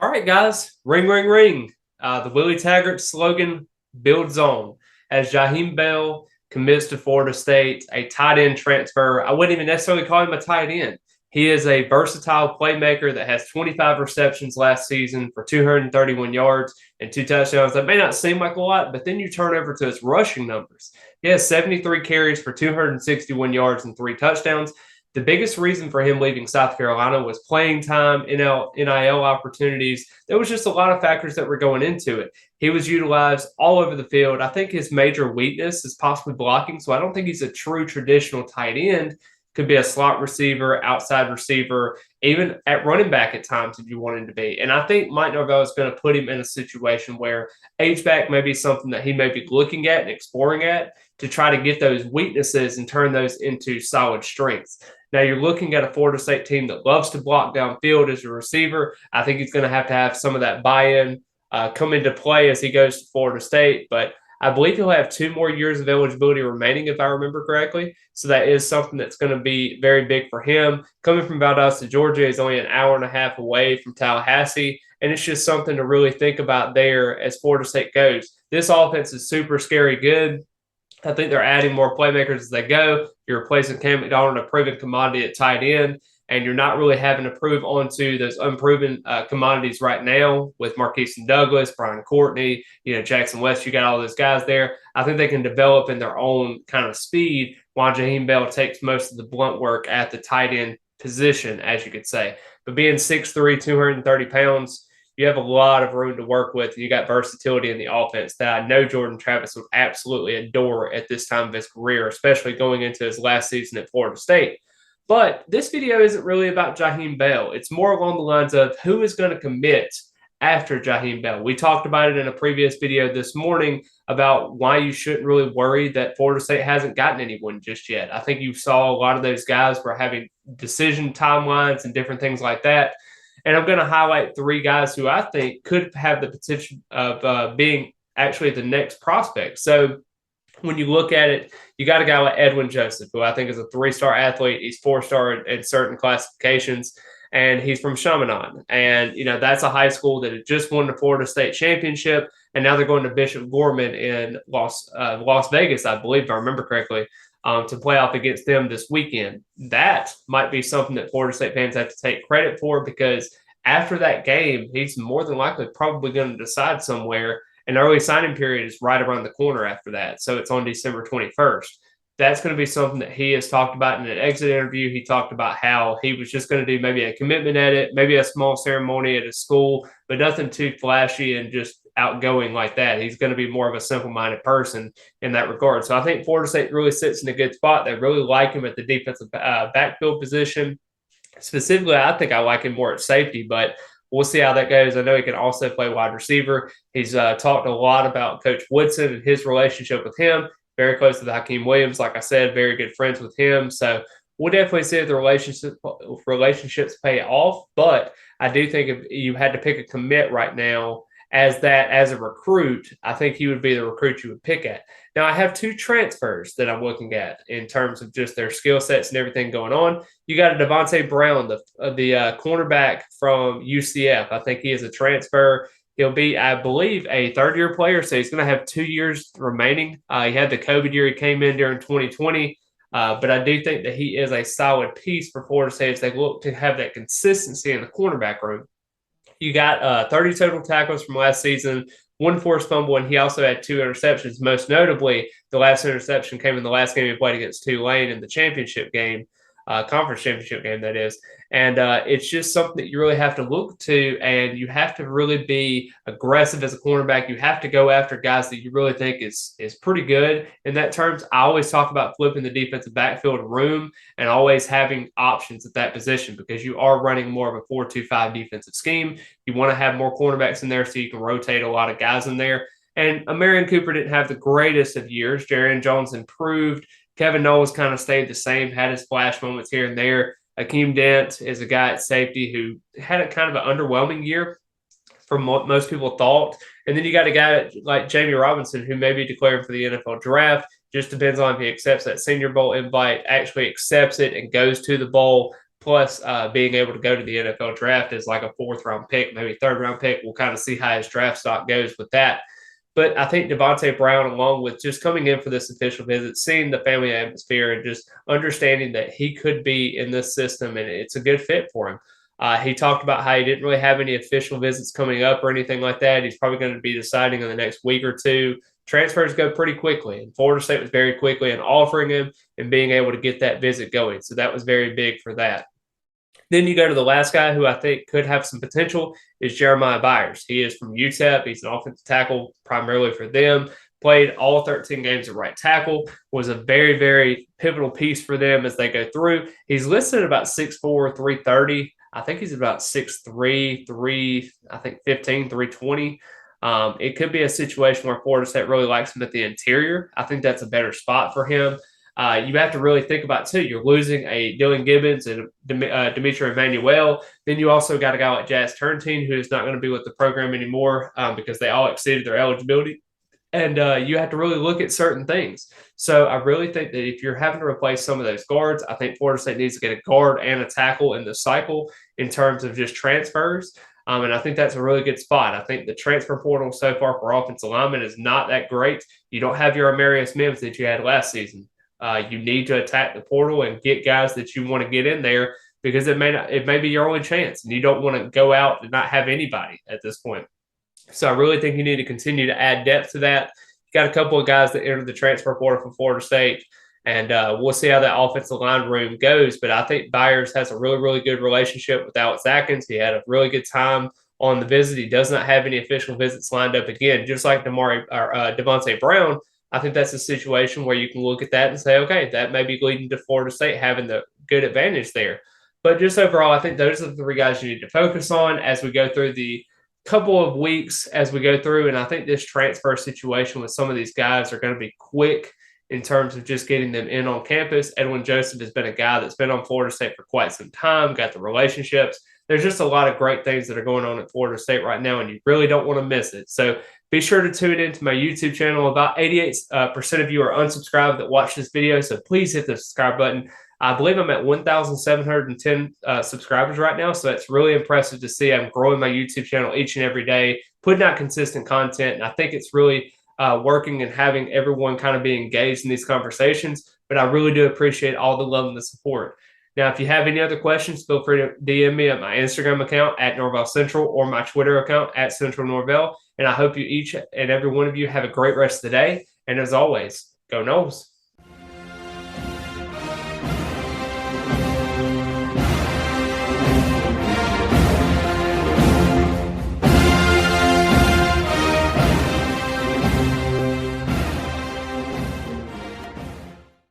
All right, guys, ring, ring, ring. The Willie Taggart slogan builds on as Jaheim Bell commits to Florida State, a tight end transfer. I wouldn't even necessarily call him a tight end. He is a versatile playmaker that has 25 receptions last season for 231 yards and 2 touchdowns. That may not seem like a lot, but then you turn over to his rushing numbers. He has 73 carries for 261 yards and 3 touchdowns. The biggest reason for him leaving South Carolina was playing time, NIL opportunities. There was just a lot of factors that were going into it. He was utilized all over the field. I think his major weakness is possibly blocking, so I don't think he's a true traditional tight end. Could be a slot receiver, outside receiver, even at running back at times if you want him to be. And I think Mike Norvell is going to put him in a situation where H-back may be something that he may be looking at and exploring at to try to get those weaknesses and turn those into solid strengths. Now you're looking at a Florida State team that loves to block downfield as a receiver. I think he's going to have some of that buy-in come into play as he goes to Florida State. But I believe he'll have 2 more years of eligibility remaining, if I remember correctly. So that is something that's going to be very big for him. Coming from Valdosta, Georgia, is only an hour and a half away from Tallahassee. And it's just something to really think about there as Florida State goes. This offense is super scary good. I think they're adding more playmakers as they go. You're replacing Cam McDonald, a proven commodity at tight end, and you're not really having to prove onto those unproven commodities right now with Marquise Douglas, Brian Courtney, Jackson West. You got all those guys there. I think they can develop in their own kind of speed while Jaheim Bell takes most of the blunt work at the tight end position, as you could say. But being 6'3", 230 pounds, you have a lot of room to work with, and you got versatility in the offense that I know Jordan Travis would absolutely adore at this time of his career, especially going into his last season at Florida State. But this video isn't really about Jaheim Bell. It's more along the lines of who is going to commit after Jaheim Bell. We talked about it in a previous video this morning about why you shouldn't really worry that Florida State hasn't gotten anyone just yet. I think you saw a lot of those guys were having decision timelines and different things like that. And I'm going to highlight 3 guys who I think could have the potential of being actually the next prospect. So when you look at it, you got a guy like Edwin Joseph, who I think is a 3-star athlete. He's 4-star in certain classifications, and he's from Chaminade. And, that's a high school that had just won the Florida State Championship, and now they're going to Bishop Gorman in Las Vegas, I believe, if I remember correctly, to play off against them this weekend. That might be something that Florida State fans have to take credit for, because after that game, he's more than likely probably going to decide somewhere. And the early signing period is right around the corner after that. So it's on December 21st. That's going to be something that he has talked about in an exit interview. He talked about how he was just going to do maybe a commitment edit, maybe a small ceremony at a school, but nothing too flashy and just outgoing like that. He's going to be more of a simple-minded person in that regard. So I think Florida State really sits in a good spot. They really like him at the defensive backfield position. Specifically, I think I like him more at safety, but we'll see how that goes. I know he can also play wide receiver. He's talked a lot about Coach Woodson and his relationship with him. Very close to the Hakeem Williams. Like I said, very good friends with him. So we'll definitely see if the relationships pay off. But I do think if you had to pick a commit right now as a recruit, I think he would be the recruit you would pick at. Now, I have 2 transfers that I'm looking at in terms of just their skill sets and everything going on. You got a Devonta Brown, the cornerback from UCF. I think he is a transfer. He'll be, I believe, a third-year player, so he's going to have 2 years remaining. He had the COVID year. He came in during 2020. But I do think that he is a solid piece for Florida State as they look to have that consistency in the cornerback room. You got 30 total tackles from last season, 1 forced fumble, and he also had 2 interceptions. Most notably, the last interception came in the last game he played against Tulane in the championship game, conference championship game, that is. And it's just something that you really have to look to, and you have to really be aggressive as a cornerback. You have to go after guys that you really think is pretty good. In that terms, I always talk about flipping the defensive backfield room and always having options at that position, because you are running more of a 4-2-5 defensive scheme. You want to have more cornerbacks in there so you can rotate a lot of guys in there. And Marion Cooper didn't have the greatest of years. Jarian Jones improved. Kevin Knowles kind of stayed the same, had his flash moments here and there. Akeem Dent is a guy at safety who had a kind of an underwhelming year from what most people thought. And then you got a guy like Jamie Robinson who may be declared for the NFL draft. Just depends on if he accepts that Senior Bowl invite, actually accepts it and goes to the bowl. plus being able to go to the NFL draft as like a 4th-round pick, maybe 3rd-round pick. We'll kind of see how his draft stock goes with that. But I think Devonta Brown, along with just coming in for this official visit, seeing the family atmosphere, and just understanding that he could be in this system and it's a good fit for him. He talked about how he didn't really have any official visits coming up or anything like that. He's probably going to be deciding in the next week or two. Transfers go pretty quickly, and Florida State was very quickly in offering him and being able to get that visit going. So that was very big for that. Then you go to the last guy who I think could have some potential is Jeremiah Byers. He is from UTEP. He's an offensive tackle primarily for them. Played all 13 games at right tackle, was a very, very pivotal piece for them as they go through. He's listed at about 6'4", 330. I think he's about 6'3", 15, 320. It could be a situation where Florida State really likes him at the interior. I think that's a better spot for him. You have to really think about, too, you're losing a Dylan Gibbons and Dimitri Emmanuel. Then you also got a guy like Jazz Turntine, who is not going to be with the program anymore because they all exceeded their eligibility. And you have to really look at certain things. So I really think that if you're having to replace some of those guards, I think Florida State needs to get a guard and a tackle in the cycle in terms of just transfers. And I think that's a really good spot. I think the transfer portal so far for offensive linemen is not that great. You don't have your Amarius Mims that you had last season. You need to attack the portal and get guys that you want to get in there because it may be your only chance, and you don't want to go out and not have anybody at this point. So I really think you need to continue to add depth to that. You got a couple of guys that entered the transfer portal from Florida State, and we'll see how that offensive line room goes. But I think Byers has a really, really good relationship with Alex Atkins. He had a really good time on the visit. He does not have any official visits lined up again, just like Devonta Brown. I think that's a situation where you can look at that and say, okay, that may be leading to Florida State having the good advantage there. But just overall, I think those are the 3 guys you need to focus on as we go through the couple of weeks as we go through. And I think this transfer situation with some of these guys are going to be quick in terms of just getting them in on campus. Edwin Joseph has been a guy that's been on Florida State for quite some time, got the relationships. There's just a lot of great things that are going on at Florida State right now, and you really don't want to miss it. So be sure to tune into my YouTube channel. About 88% of you are unsubscribed that watch this video, so please hit the subscribe button. I believe I'm at 1,710 subscribers right now, so that's really impressive to see. I'm growing my YouTube channel each and every day, putting out consistent content, and I think it's really working and having everyone kind of be engaged in these conversations. But I really do appreciate all the love and the support. Now, if you have any other questions, feel free to DM me at my Instagram account at Norvell Central or my Twitter account at Central Norvell. And I hope you each and every one of you have a great rest of the day. And as always, go Noles.